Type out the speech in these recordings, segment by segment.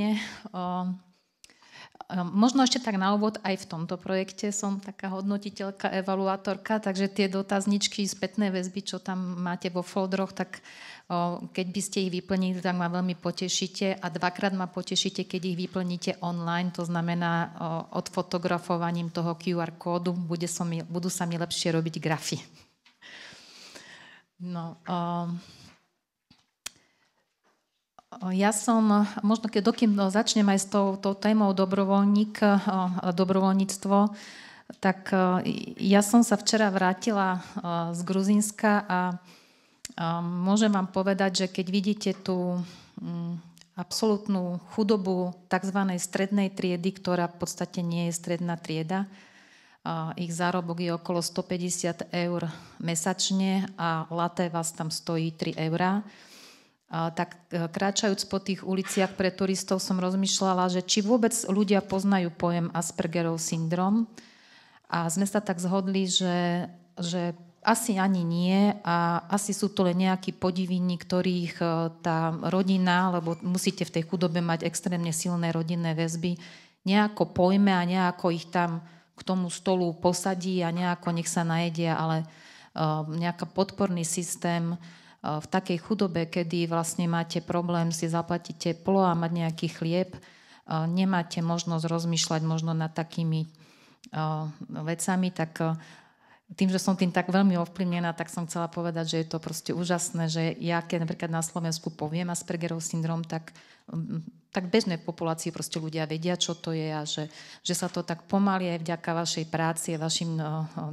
pekne. Možno ešte tak na úvod, aj v tomto projekte som taká hodnotiteľka, evaluátorka, takže tie dotazničky, spätné väzby, čo tam máte vo foldroch, tak keď by ste ich vyplnili, tak ma veľmi potešíte a dvakrát ma potešíte, keď ich vyplníte online, to znamená odfotografovaním toho QR kódu budú sa mi lepšie robiť grafy. No, ja som, možno dokým začnem aj s tou témou dobrovoľníctvo, tak ja som sa včera vrátila z Gruzínska a môžem vám povedať, že keď vidíte tú absolútnu chudobu tzv. Strednej triedy, ktorá v podstate nie je stredná trieda, ich zárobok je okolo 150 eur mesačne a latte vás tam stojí 3 eurá. Tak kráčajúc po tých uliciach pre turistov som rozmýšľala, že či vôbec ľudia poznajú pojem Aspergerov syndrom. A sme sa tak zhodli, že asi ani nie a asi sú to len nejakí podivíni, ktorých tá rodina, lebo musíte v tej chudobe mať extrémne silné rodinné väzby, nejako pojme a nejako ich tam k tomu stolu posadí a nejako nech sa najedia, ale nejaký podporný systém v takej chudobe, kedy vlastne máte problém si zaplatiť teplo a mať nejaký chlieb, nemáte možnosť rozmýšľať možno nad takými vecami, tak tým, že som tým tak veľmi ovplyvnená, tak som chcela povedať, že je to proste úžasné, že ja keď napríklad na Slovensku poviem Aspergerov syndrom, tak v bežnej populácii proste ľudia vedia, čo to je a že sa to tak pomaly aj vďaka vašej práci a vašim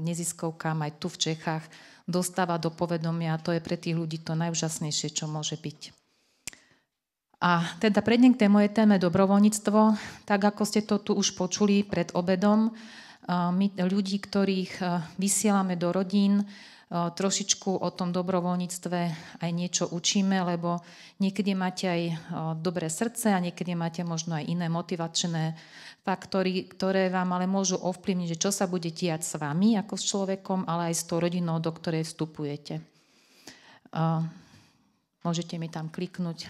neziskovkám aj tu v Čechách dostáva do povedomia a to je pre tých ľudí to najúžasnejšie, čo môže byť. A teda prejdem k tej mojej téme dobrovoľníctvo. Tak ako ste to tu už počuli pred obedom, my ľudí, ktorých vysielame do rodín, trošičku o tom dobrovoľníctve aj niečo učíme, lebo niekedy máte aj dobré srdce a niekedy máte možno aj iné motivačné faktory, ktoré vám ale môžu ovplyvniť, že čo sa bude diať s vami ako s človekom, ale aj s tou rodinou, do ktorej vstupujete. Môžete mi tam kliknúť.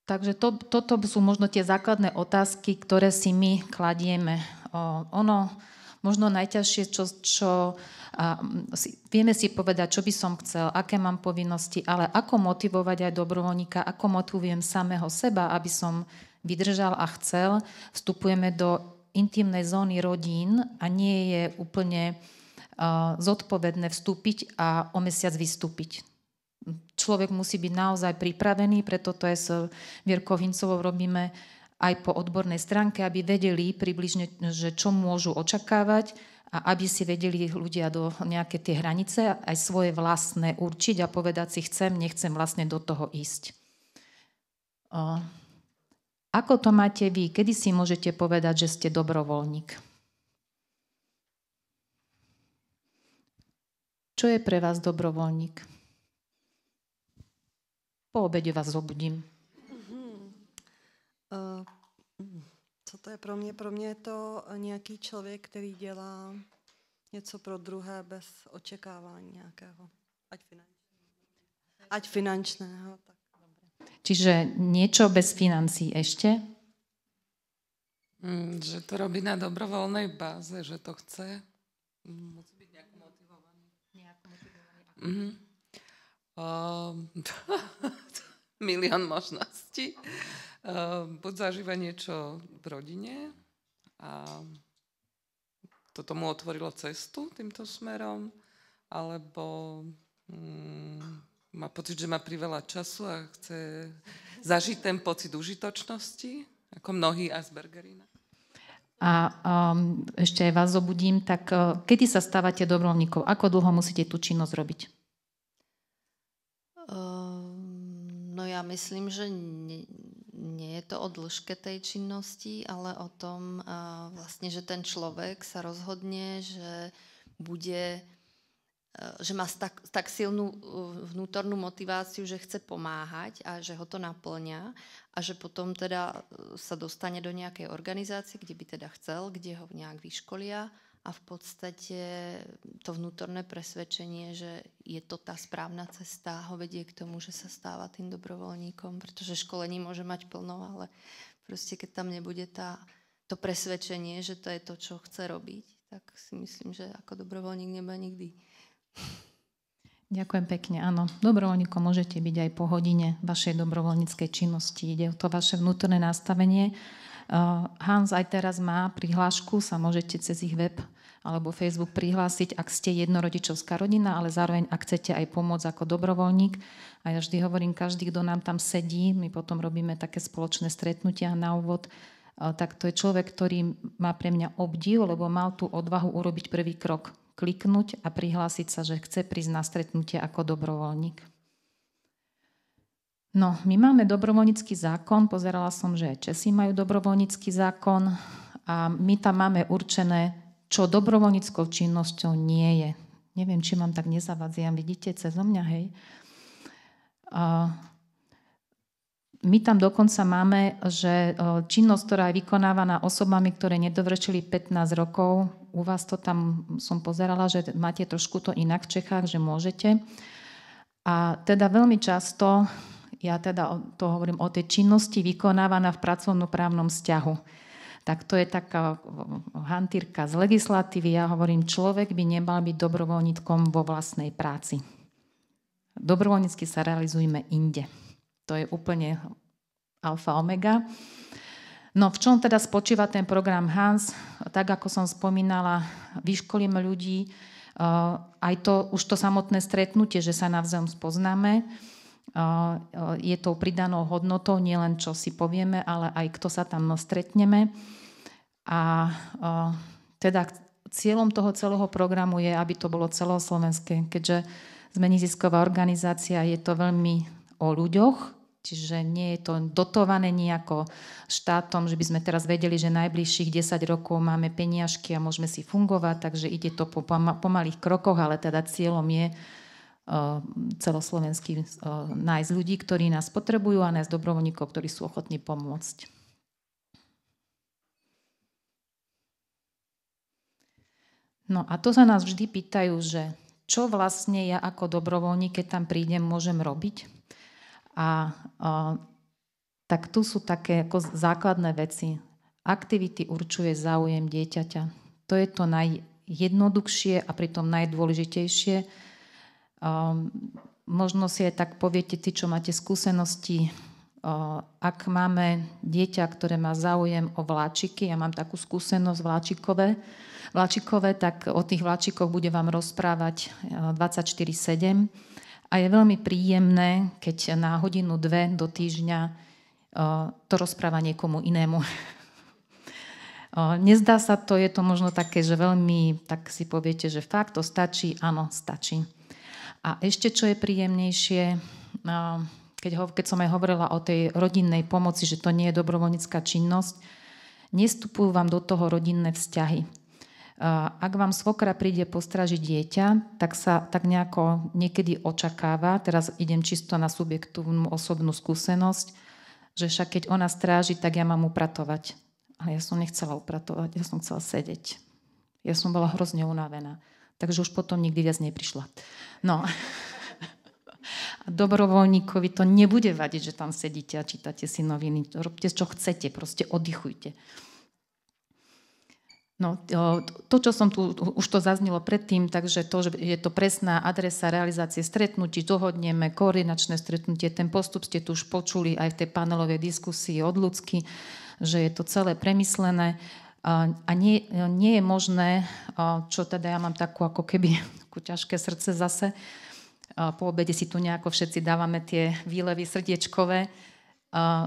Takže toto sú možno tie základné otázky, ktoré si my kladieme. Možno najťažšie, vieme si povedať, čo by som chcel, aké mám povinnosti, ale ako motivovať aj dobrovoľníka, ako motivujem samého seba, aby som vydržal a chcel. Vstupujeme do intimnej zóny rodín a nie je úplne zodpovedné vstúpiť a o mesiac vystúpiť. Človek musí byť naozaj pripravený, preto to aj s Vierkou Hincovou robíme aj po odbornej stránke, aby vedeli približne, že čo môžu očakávať a aby si vedeli ľudia do nejaké tie hranice aj svoje vlastné určiť a povedať si chcem, nechcem vlastne do toho ísť. Ako to máte vy? Kedy si môžete povedať, že ste dobrovoľník? Čo je pre vás dobrovoľník? Po obede vás zobudím. Co to je pro mě? Pro mě je to nějaký člověk, který dělá něco pro druhé bez očekávání nějakého. Ať finančného. Tak. Čiže niečo bez financií ešte? Že to robí na dobrovoľnej báze, že to chce. Musí byť nejak motivovaný. Milión možností. Buď zažíva niečo v rodine a toto mu otvorilo cestu týmto smerom, alebo má pocit, že má priveľa času a chce zažiť ten pocit užitočnosti, ako mnohí Aspergeri. A ešte aj vás zobudím, tak kedy sa stávate dobrovoľníkov? Ako dlho musíte tú činnosť robiť? No ja myslím, že nie je to o dĺžke tej činnosti, ale o tom vlastne, že ten človek sa rozhodne, že má tak silnú vnútornú motiváciu, že chce pomáhať a že ho to naplňa a že potom teda sa dostane do nejakej organizácie, kde by teda chcel, kde ho nejak vyškolia a a v podstate to vnútorné presvedčenie, že je to tá správna cesta, ho vedie k tomu, že sa stáva tým dobrovoľníkom, pretože školení môže mať plno, ale proste keď tam nebude to presvedčenie, že to je to, čo chce robiť, tak si myslím, že ako dobrovoľník nebude nikdy. Ďakujem pekne, áno. Dobrovoľníkom môžete byť aj po hodine vašej dobrovoľníckej činnosti. Ide o to vaše vnútorné nastavenie. Hans aj teraz má prihlášku, sa môžete cez ich web alebo Facebook prihlásiť, ak ste jednorodičovská rodina, ale zároveň ak chcete aj pomôcť ako dobrovoľník. A ja vždy hovorím, každý, kto nám tam sedí, my potom robíme také spoločné stretnutia na úvod, tak to je človek, ktorý má pre mňa obdiv, lebo mal tú odvahu urobiť prvý krok, kliknúť a prihlásiť sa, že chce prísť na stretnutie ako dobrovoľník. No, my máme dobrovoľnícky zákon, pozerala som, že Česi majú dobrovoľnícky zákon a my tam máme určené, čo dobrovoľníckou činnosťou nie je. Neviem, či mám tak nezavadziam, vidíte, cezo mňa, hej. My tam dokonca máme, že činnosť, ktorá je vykonávaná osobami, ktoré nedovršili 15 rokov, u vás to tam som pozerala, že máte trošku to inak v Čechách, že môžete. A teda veľmi často ja teda to hovorím o tej činnosti vykonávaná v pracovnoprávnom vzťahu. Tak to je taká hantírka z legislatívy. Ja hovorím, človek by nemal byť dobrovoľníkom vo vlastnej práci. Dobrovoľnícky sa realizujeme inde. To je úplne alfa omega. No v čom teda spočíva ten program Hans? Tak ako som spomínala, vyškolíme ľudí, aj to, už to samotné stretnutie, že sa navzájom spoznáme, je tou pridanou hodnotou, nielen čo si povieme, ale aj kto sa tam stretneme. A teda cieľom toho celého programu je, aby to bolo celoslovenské, keďže sme nezisková organizácia, je to veľmi o ľuďoch, čiže nie je to dotované nejako štátom, že by sme teraz vedeli, že najbližších 10 rokov máme peniažky a môžeme si fungovať, takže ide to po malých krokoch, ale teda cieľom je celoslovenský nájsť ľudí, ktorí nás potrebujú a nájsť dobrovoľníkov, ktorí sú ochotní pomôcť. No a to sa nás vždy pýtajú, že čo vlastne ja ako dobrovoľník, keď tam prídem, môžem robiť. A tak tu sú také ako základné veci. Aktivity určuje záujem dieťaťa. To je to najjednoduchšie a pritom najdôležitejšie. Možno si aj tak poviete, tí, čo máte skúsenosti, ak máme dieťa, ktoré má záujem o vláčiky, ja mám takú skúsenosť vláčikové, tak o tých vláčikoch budem vám rozprávať 24/7 a je veľmi príjemné, keď na hodinu, 2 do týždňa to rozpráva niekomu inému. Nezdá sa to, je to možno také, že veľmi, tak si poviete, že fakt to stačí, áno, stačí. A ešte, čo je príjemnejšie, keď som aj hovorila o tej rodinnej pomoci, že to nie je dobrovoľnícka činnosť, nestupujú vám do toho rodinné vzťahy. Ak vám svokra príde postražiť dieťa, tak sa tak nejako niekedy očakáva, teraz idem čisto na subjektívnu osobnú skúsenosť, že však keď ona stráži, tak ja mám upratovať. Ale ja som nechcela upratovať, ja som chcela sedieť. Ja som bola hrozne unavená. Takže už potom nikdy viac neprišla. No. A dobrovoľníkovi to nebude vadiť, že tam sedíte a čítate si noviny. Robte, čo chcete, proste oddychujte. No, to, čo som tu, už to zaznelo predtým, takže to, že je to presná adresa realizácie stretnutí, dohodneme, koordinačné stretnutie, ten postup ste tu už počuli aj v tej panelovej diskusii od Ľudsky, že je to celé premyslené. A nie je možné, čo teda ja mám takú ako keby ťažké srdce zase, po obede si tu nejako všetci dávame tie výlevy srdiečkové.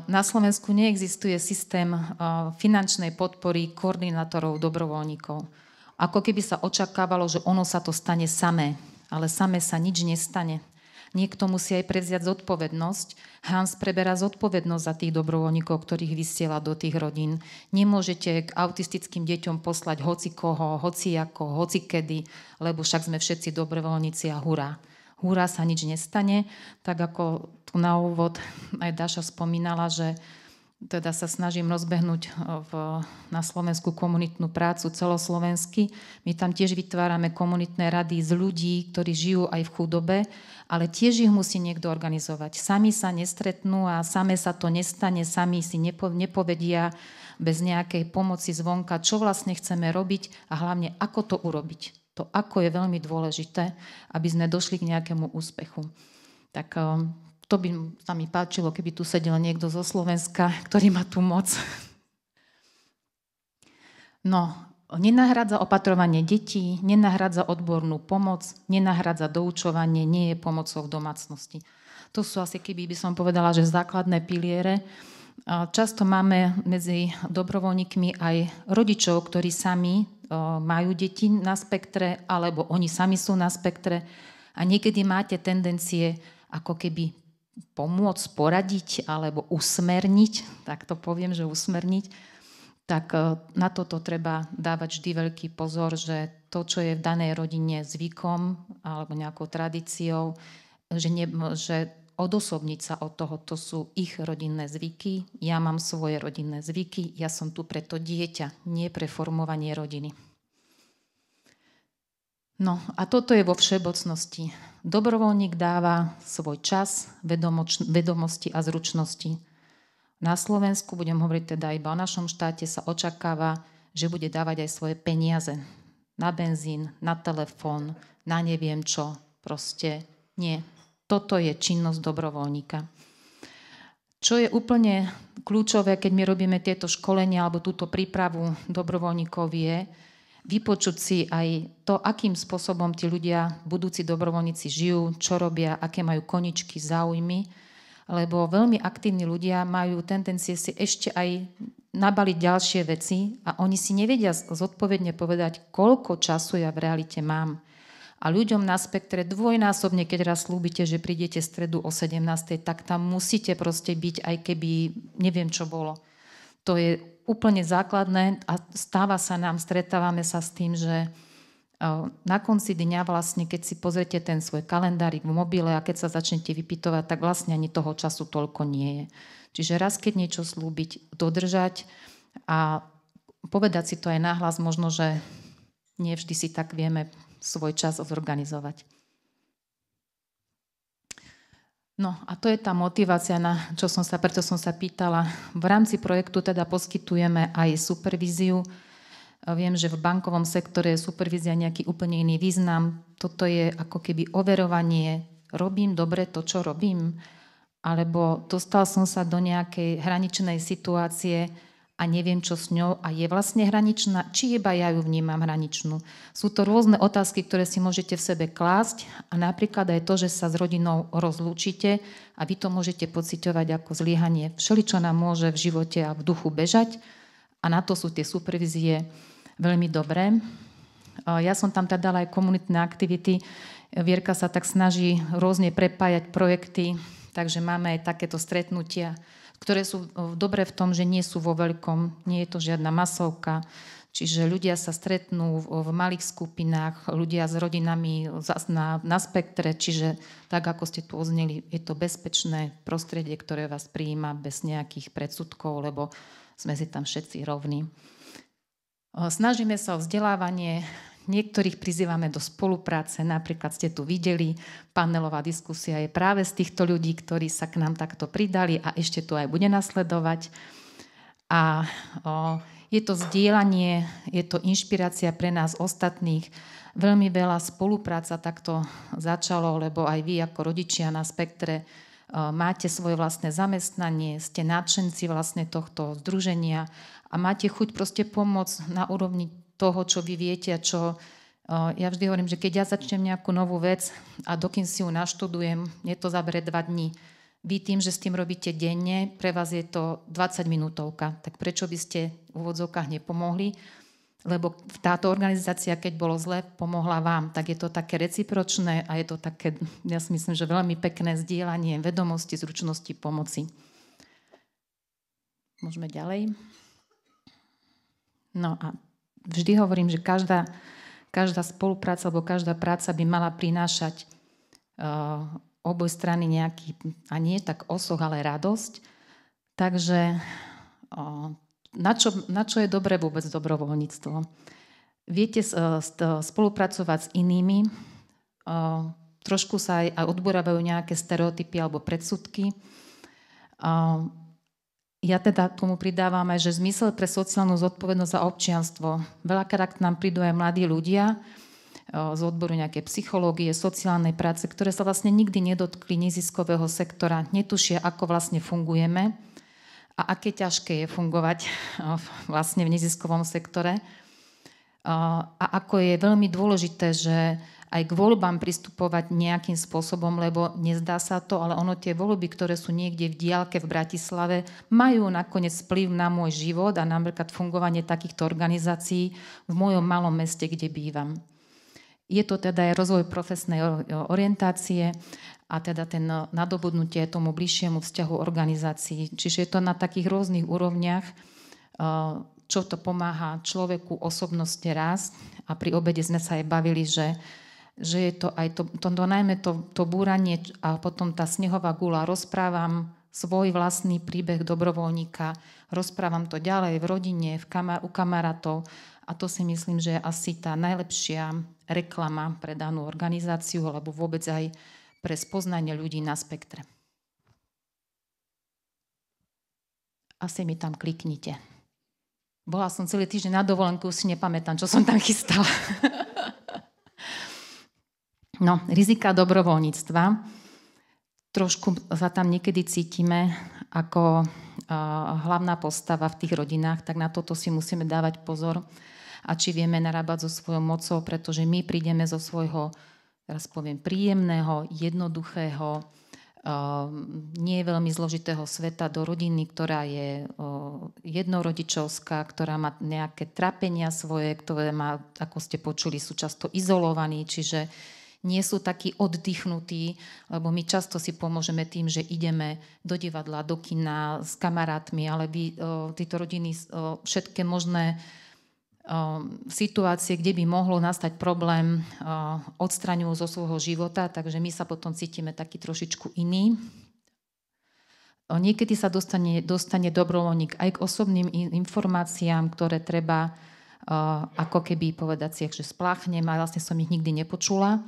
Na Slovensku neexistuje systém finančnej podpory koordinátorov, dobrovoľníkov. Ako keby sa očakávalo, že ono sa to stane samé, ale samé sa nič nestane. Niekto musí aj prevziať zodpovednosť. Hans preberá zodpovednosť za tých dobrovoľníkov, ktorých vysiela do tých rodín. Nemôžete k autistickým deťom poslať hocikoho, hociako, hocikedy, lebo však sme všetci dobrovoľníci a hurá. Hurá sa nič nestane. Tak ako tu na úvod aj Dáša spomínala, že teda sa snažím rozbehnúť na Slovensku komunitnú prácu celoslovensky. My tam tiež vytvárame komunitné rady z ľudí, ktorí žijú aj v chudobe, ale tiež ich musí niekto organizovať. Sami sa nestretnú a same sa to nestane, sami si nepovedia bez nejakej pomoci zvonka, čo vlastne chceme robiť a hlavne ako to urobiť. To ako je veľmi dôležité, aby sme došli k nejakému úspechu. Tak to by sa mi páčilo, keby tu sedel niekto zo Slovenska, ktorý má tú moc. No, nenahradza opatrovanie detí, nenahradza odbornú pomoc, nenahradza doučovanie, nie je pomocou v domácnosti. To sú asi, keby by som povedala, že základné piliere. Často máme medzi dobrovoľníkmi aj rodičov, ktorí sami majú deti na spektre, alebo oni sami sú na spektre a niekedy máte tendencie ako keby pomôcť, poradiť alebo usmerniť, tak to poviem, že usmerniť, tak na toto treba dávať vždy veľký pozor, že to, čo je v danej rodine zvykom alebo nejakou tradíciou, že odosobniť sa od toho, to sú ich rodinné zvyky, ja mám svoje rodinné zvyky, ja som tu pre to dieťa, nie pre formovanie rodiny. No a toto je vo všeobecnosti. Dobrovoľník dáva svoj čas, vedomosti a zručnosti. Na Slovensku, budem hovoriť teda iba o našom štáte, sa očakáva, že bude dávať aj svoje peniaze. Na benzín, na telefón, na neviem čo. Proste nie. Toto je činnosť dobrovoľníka. Čo je úplne kľúčové, keď my robíme tieto školenia alebo túto prípravu dobrovoľníkov je vypočuť si aj to, akým spôsobom tí ľudia, budúci dobrovoľníci žijú, čo robia, aké majú koničky, záujmy, lebo veľmi aktívni ľudia majú tendencie si ešte aj nabaliť ďalšie veci a oni si nevedia zodpovedne povedať, koľko času ja v realite mám. A ľuďom na spektre dvojnásobne, keď raz slúbite, že prídete stredu o 17, tak tam musíte proste byť, aj keby neviem, čo bolo. To je úplne základné a stretávame sa s tým, že na konci dňa vlastne, keď si pozriete ten svoj kalendárik v mobile a keď sa začnete vypytovať, tak vlastne ani toho času toľko nie je. Čiže raz, keď niečo slúbiť, dodržať a povedať si to aj nahlas, možno, že nie vždy si tak vieme svoj čas zorganizovať. No a to je tá motivácia, preto som sa pýtala. V rámci projektu teda poskytujeme aj supervíziu. Viem, že v bankovom sektore je supervízia nejaký úplne iný význam. Toto je ako keby overovanie. Robím dobre to, čo robím? Alebo dostal som sa do nejakej hraničnej situácie a neviem, čo s ňou a je vlastne hraničná, či iba ja ju vnímam hraničnú. Sú to rôzne otázky, ktoré si môžete v sebe klásť a napríklad aj to, že sa s rodinou rozlúčite a vy to môžete pociťovať ako zlyhanie. Všeličo nám môže v živote a v duchu bežať a na to sú tie supervízie veľmi dobré. Ja som tam teda dala aj komunitné aktivity. Vierka sa tak snaží rôzne prepájať projekty, takže máme aj takéto stretnutia, ktoré sú dobré v tom, že nie sú vo veľkom, nie je to žiadna masovka, čiže ľudia sa stretnú v malých skupinách, ľudia s rodinami na spektre, čiže tak, ako ste tu ozneli, je to bezpečné prostredie, ktoré vás prijíma bez nejakých predsudkov, lebo sme si tam všetci rovní. Snažíme sa o vzdelávanie, niektorých prizývame do spolupráce, napríklad ste tu videli, panelová diskusia je práve z týchto ľudí, ktorí sa k nám takto pridali a ešte tu aj bude nasledovať. A je to zdieľanie, je to inšpirácia pre nás ostatných. Veľmi veľa spolupráca takto začalo, lebo aj vy ako rodičia na spektre máte svoje vlastné zamestnanie, ste nadšenci vlastne tohto združenia a máte chuť proste pomôcť na úrovni toho, čo vy viete a čo... Ja vždy hovorím, že keď ja začnem nejakú novú vec a dokým si ju naštudujem, mne to zabere 2 dní. Vy tým, že s tým robíte denne, pre vás je to 20 minútovka. Tak prečo by ste v úvodzovkách nepomohli? Lebo táto organizácia, keď bolo zle, pomohla vám. Tak je to také recipročné a je to také, ja si myslím, že veľmi pekné zdieľanie vedomosti, zručnosti, pomoci. Môžeme ďalej. No a vždy hovorím, že každá spolupráca alebo každá práca by mala prinášať oboj strany nejaký, a nie tak osoch, ale radosť. Takže na čo je dobré vôbec dobrovoľníctvo? Viete spolupracovať s inými, trošku sa aj odborávajú nejaké stereotypy alebo predsudky. Ja teda tomu pridávam aj, že zmysel pre sociálnu zodpovednosť a občianstvo. Veľakrát k nám prídu aj mladí ľudia z odboru nejaké psychológie, sociálnej práce, ktoré sa vlastne nikdy nedotkli neziskového sektora, netušia, ako vlastne fungujeme a aké ťažké je fungovať vlastne v neziskovom sektore. A ako je veľmi dôležité, že aj k voľbám pristupovať nejakým spôsobom, lebo nezdá sa to, ale ono tie voľby, ktoré sú niekde v diaľke v Bratislave, majú nakoniec vplyv na môj život a napríklad fungovanie takýchto organizácií v mojom malom meste, kde bývam. Je to teda aj rozvoj profesnej orientácie a teda ten nadobudnutie tomu bližšiemu vzťahu organizácií. Čiže je to na takých rôznych úrovniach, čo to pomáha človeku osobnosti rásť. A pri obede sme sa aj bavili, že je to aj najmä to búranie a potom tá snehová guľa. Rozprávam svoj vlastný príbeh dobrovoľníka, rozprávam to ďalej v rodine, u kamarátov a to si myslím, že je asi tá najlepšia reklama pre danú organizáciu alebo vôbec aj pre spoznanie ľudí na spektre. Asi mi tam kliknite. Bola som celý týždeň na dovolenku, už si nepamätám, čo som tam chystala. No, rizika dobrovoľníctva. Trošku sa tam niekedy cítime ako hlavná postava v tých rodinách, tak na toto si musíme dávať pozor. A či vieme narábať so svojou mocou, pretože my prídeme zo svojho, teraz poviem, príjemného, jednoduchého, nie veľmi zložitého sveta do rodiny, ktorá je jednorodičovská, ktorá má nejaké trápenia svoje, ktoré má, ako ste počuli, sú často izolovaní, čiže nie sú takí oddychnutí, lebo my často si pomôžeme tým, že ideme do divadla, do kina s kamarátmi, ale títo rodiny všetké možné situácie, kde by mohlo nastať problém, odstraňujú zo svojho života, takže my sa potom cítime taký trošičku iný. Niekedy sa dostane dobrovoľník aj k osobným informáciám, ktoré treba ako keby povedať si, že spláchnem, a vlastne som ich nikdy nepočula.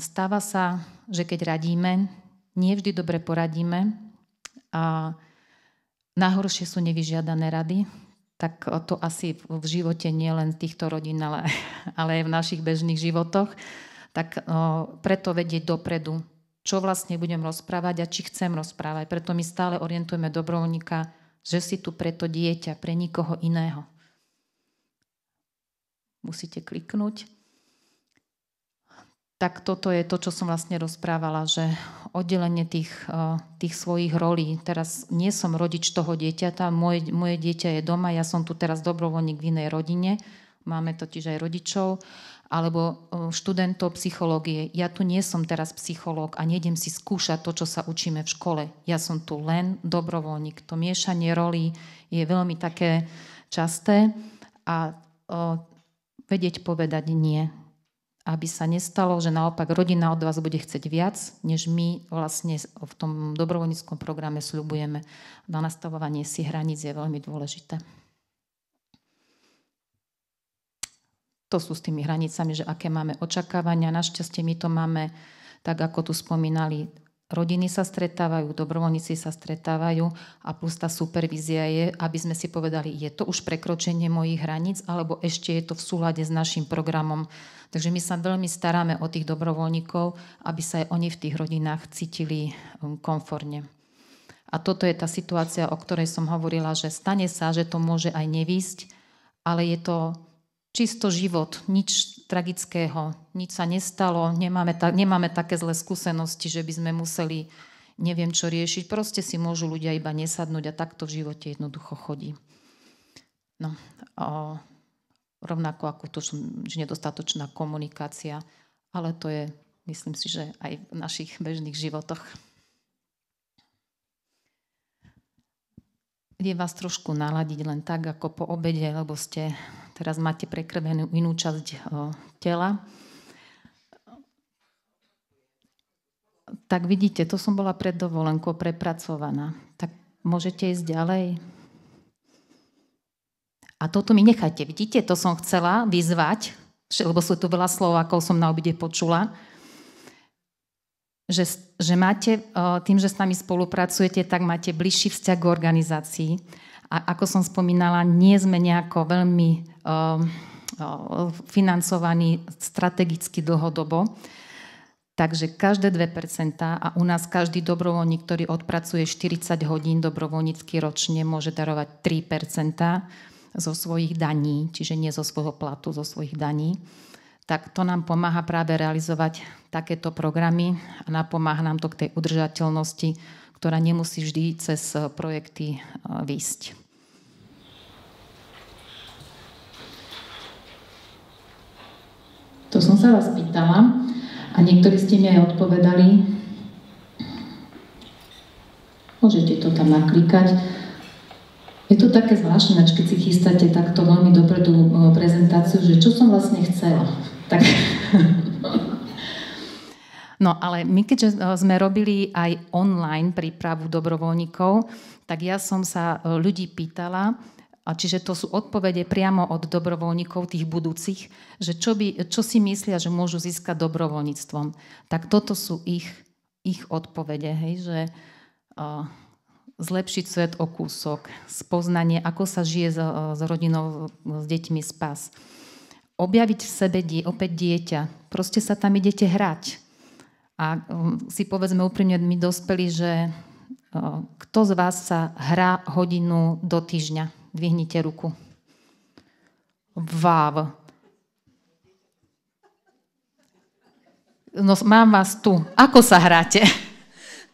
Stáva sa, že keď radíme, nie vždy dobre poradíme a najhoršie sú nevyžiadané rady, tak to asi v živote nie len týchto rodín, ale aj v našich bežných životoch. Tak preto vedieť dopredu, čo vlastne budem rozprávať a či chcem rozprávať. Preto my stále orientujeme dobrovoľníka, že si tu pre to dieťa, pre nikoho iného. Musíte kliknúť. Tak toto je to, čo som vlastne rozprávala, že oddelenie tých svojich rolí. Teraz nie som rodič toho dieťaťa, moje dieťa je doma, ja som tu teraz dobrovoľník v inej rodine, máme totiž aj rodičov, alebo študentov psychológie. Ja tu nie som teraz psychológ a nejdem si skúšať to, čo sa učíme v škole. Ja som tu len dobrovoľník. To miešanie rolí je veľmi také časté a vedieť povedať nie. Aby sa nestalo, že naopak rodina od vás bude chcieť viac, než my vlastne v tom dobrovoľníckom programe sľubujeme. Na nastavovanie si hraníc je veľmi dôležité. To sú s tými hranicami, že aké máme očakávania. Našťastie my to máme, tak ako tu spomínali, rodiny sa stretávajú, dobrovoľníci sa stretávajú a plus tá supervízia je, aby sme si povedali, je to už prekročenie mojich hraníc, alebo ešte je to v súlade s našim programom. Takže my sa veľmi staráme o tých dobrovoľníkov, aby sa aj oni v tých rodinách cítili komfortne. A toto je tá situácia, o ktorej som hovorila, že stane sa, že to môže aj nevísť, ale je to čisto život, nič tragického, nič sa nestalo, nemáme také zlé skúsenosti, že by sme museli neviem čo riešiť. Proste si môžu ľudia iba nesadnúť a takto v živote jednoducho chodí. No, rovnako ako to, že nedostatočná komunikácia, ale to je, myslím si, že aj v našich bežných životoch. Je vás trošku naladiť len tak, ako po obede, lebo teraz máte prekrvenú inú časť tela. Tak vidíte, to som bola pred dovolenkou prepracovaná. Tak Môžete ísť ďalej. A toto mi nechajte. Vidíte, to som chcela vyzvať, lebo sú tu veľa slov, ako som na obede počula, že máte, tým, že s nami spolupracujete, tak máte bližší vzťah k organizácii. A ako som spomínala, nie sme nejako veľmi financovaní strategicky dlhodobo. Takže každé 2% a u nás každý dobrovoľník, ktorý odpracuje 40 hodín dobrovoľnícky ročne, môže darovať 3% zo svojich daní, čiže nie zo svojho platu, zo svojich daní. Tak to nám pomáha práve realizovať takéto programy a napomáha nám to k tej udržateľnosti, ktorá nemusí vždy cez projekty výjsť. To som sa vás pýtala. A niektorí ste mi aj odpovedali. Môžete to tam naklikať. Je to také zvláštne, keď si chystáte takto veľmi dopredu prezentáciu, že čo som vlastne chcela. Tak... No ale my keďže sme robili aj online prípravu dobrovoľníkov, tak ja som sa ľudí pýtala, a čiže to sú odpovede priamo od dobrovoľníkov, tých budúcich, že čo si myslia, že môžu získať dobrovoľníctvom. Tak toto sú ich odpovede, hej, že zlepšiť svet o kúsok, spoznanie, ako sa žije s rodinou, s deťmi spas. Objaviť v sebe opäť dieťa. Proste sa tam idete hrať. A si povedzme úprimne my dospeli, že kto z vás sa hrá hodinu do týždňa? Dvihnite ruku. Váv. No, mám vás tu. Ako sa hráte?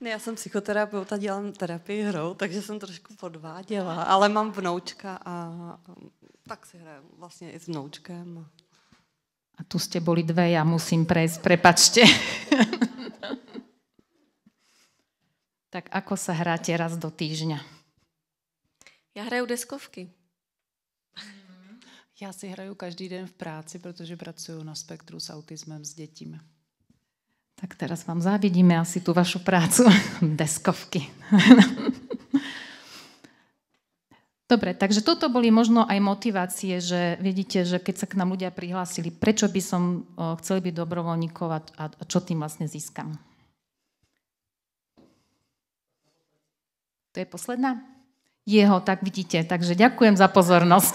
Ne, já jsem psychoterapeuta, dělám terapii hrou, takže jsem trošku podváděla, ale mám vnoučka a tak si hrajem vlastně i s vnoučkem. A tu ste boli dve, ja musím prejsť, prepačte. Tak ako sa hráte raz do týždňa? Já hraju deskovky. Já si hraju každý den v práci, protože pracuju na spektru s autismem s dětmi. Tak teraz vám závidíme asi tú vašu prácu. Deskovky. Dobre, takže toto boli možno aj motivácie, že vidíte, že keď sa k nám ľudia prihlásili, prečo by som chcel byť dobrovoľníkov a čo tým vlastne získam. To je posledná? Tak vidíte, takže ďakujem za pozornosť.